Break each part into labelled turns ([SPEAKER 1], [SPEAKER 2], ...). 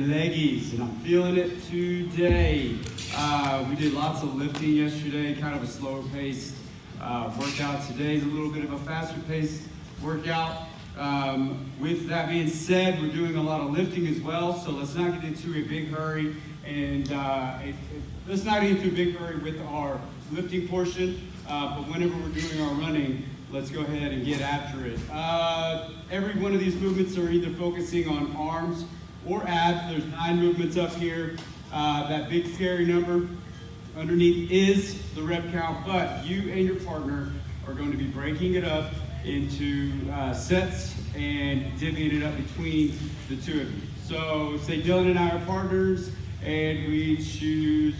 [SPEAKER 1] Leggies, and I'm feeling it today. We did lots of lifting yesterday, kind of a slower paced workout. Today's a little bit of a faster paced workout. With that being said, we're doing a lot of lifting as well, so let's not get into a big hurry. And let's not get into a big hurry with our lifting portion, but whenever we're doing our running, let's go ahead and get after it. Every one of these movements are either focusing on arms or abs. There's 9 movements up here. That big scary number underneath is the rep count, but you and your partner are going to be breaking it up into sets and divvying it up between the two of you. So say Dylan and I are partners and we choose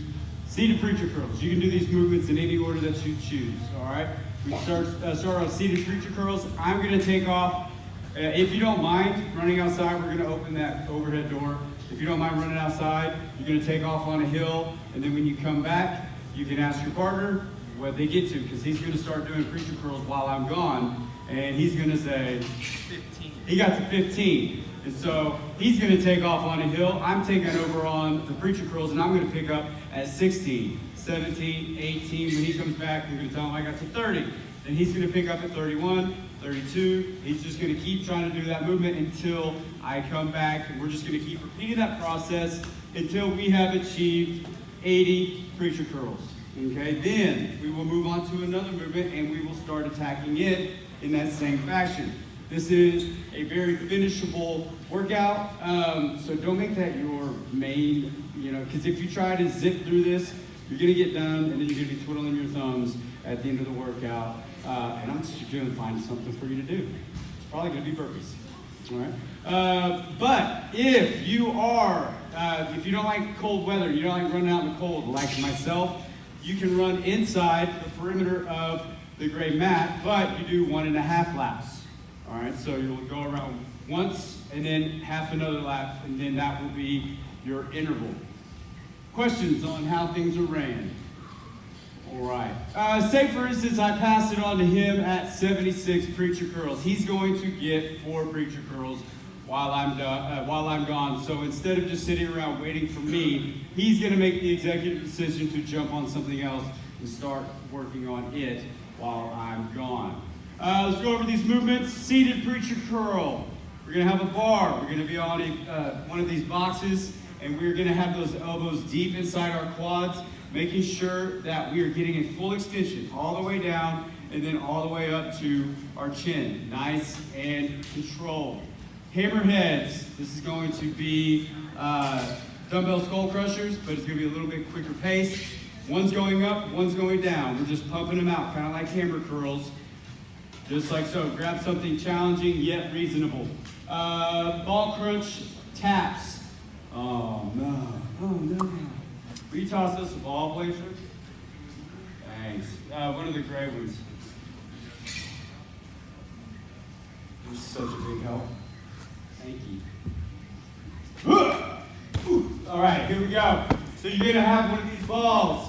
[SPEAKER 1] seated preacher curls. You can do these movements in any order that you choose, all right? We start on seated preacher curls. I'm gonna take off. If you don't mind running outside, we're gonna open that overhead door. If you don't mind running outside, you're gonna take off on a hill, and then when you come back, you can ask your partner what they get to, because he's gonna start doing preacher curls while I'm gone, and he's gonna say,
[SPEAKER 2] 15.
[SPEAKER 1] He got to 15. And so he's gonna take off on a hill. I'm taking over on the preacher curls, and I'm gonna pick up at 16, 17, 18. When he comes back, we're gonna tell him I got to 30. Then he's gonna pick up at 31, 32. He's just gonna keep trying to do that movement until I come back. And we're just gonna keep repeating that process until we have achieved 80 preacher curls. Okay, then we will move on to another movement and we will start attacking it in that same fashion. This is a very finishable workout, so don't make that your main, because if you try to zip through this, you're gonna get done and then you're gonna be twiddling your thumbs at the end of the workout. And I'm just gonna find something for you to do. It's probably gonna be burpees, all right? But if you are, if you don't like cold weather, you don't like running out in the cold, like myself, you can run inside the perimeter of the gray mat, but you do 1.5 laps. All right, so you'll go around once and then half another lap, and then that will be your interval. Questions on how things are ran? All right. Say, for instance, I pass it on to him at 76 preacher curls. He's going to get 4 preacher curls while I'm gone. So instead of just sitting around waiting for me, he's going to make the executive decision to jump on something else and start working on it while I'm gone. Let's go over these movements. Seated preacher curl. We're going to have a bar. We're going to be on one of these boxes, and we're going to have those elbows deep inside our quads, making sure that we are getting a full extension all the way down and then all the way up to our chin. Nice and controlled. Hammerheads. This is going to be dumbbell skull crushers, but it's going to be a little bit quicker pace. One's going up, one's going down. We're just pumping them out, kind of like hammer curls. Just like so. Grab something challenging yet reasonable. Ball crunch taps. Oh no. Oh no. Will you toss us a ball, Blazer? Thanks. One of the gray ones. This is such a big help. Thank you. All right, here we go. So you're going to have one of these balls.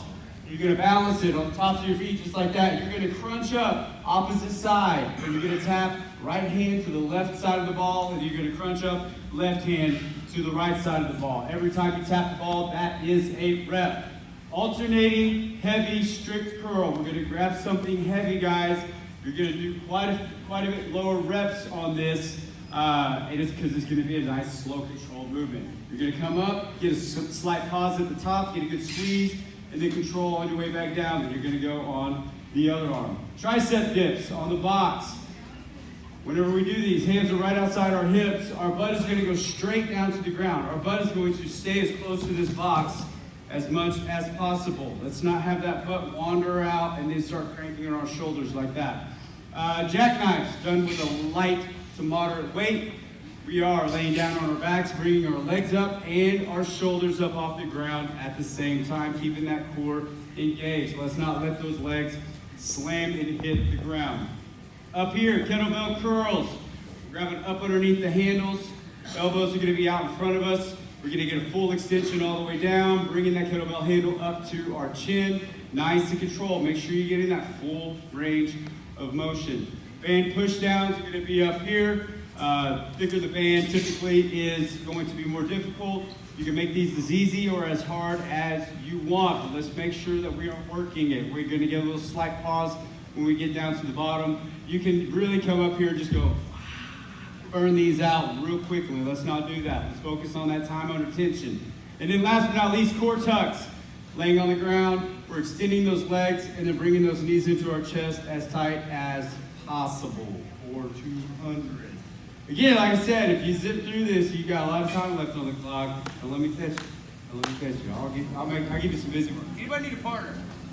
[SPEAKER 1] You're going to balance it on the tops of your feet just like that. You're going to crunch up opposite side. And you're going to tap right hand to the left side of the ball, and you're going to crunch up left hand to the right side of the ball. Every time you tap the ball, that is a rep. Alternating heavy strict curl. We're going to grab something heavy, guys. You're going to do quite a bit lower reps on this. And it's because it's going to be a nice, slow, controlled movement. You're going to come up, get a slight pause at the top, get a good squeeze, and then control on your way back down. Then you're going to go on the other arm. Tricep dips on the box. Whenever we do these, hands are right outside our hips. Our butt is going to go straight down to the ground. Our butt is going to stay as close to this box as much as possible. Let's not have that butt wander out and then start cranking on our shoulders like that. Jackknives done with a light to moderate weight. We are laying down on our backs, bringing our legs up and our shoulders up off the ground at the same time, keeping that core engaged. Let's not let those legs slam and hit the ground. Up here, kettlebell curls. Grabbing up underneath the handles. Elbows are going to be out in front of us. We're going to get a full extension all the way down, bringing that kettlebell handle up to our chin. Nice and controlled. Make sure you're getting that full range of motion. Band push downs are going to be up here. Thicker the band typically is going to be more difficult. You can make these as easy or as hard as you want, but let's make sure that we are working it. We're gonna get a little slight pause when we get down to the bottom. You can really come up here and just go, burn these out real quickly. Let's not do that. Let's focus on that time under tension. And then last but not least, core tucks. Laying on the ground, we're extending those legs and then bringing those knees into our chest as tight as possible for 200. Again, like I said, if you zip through this, you got a lot of time left on the clock. And let me catch you. I'll give you some busy work.
[SPEAKER 2] Anybody need a partner?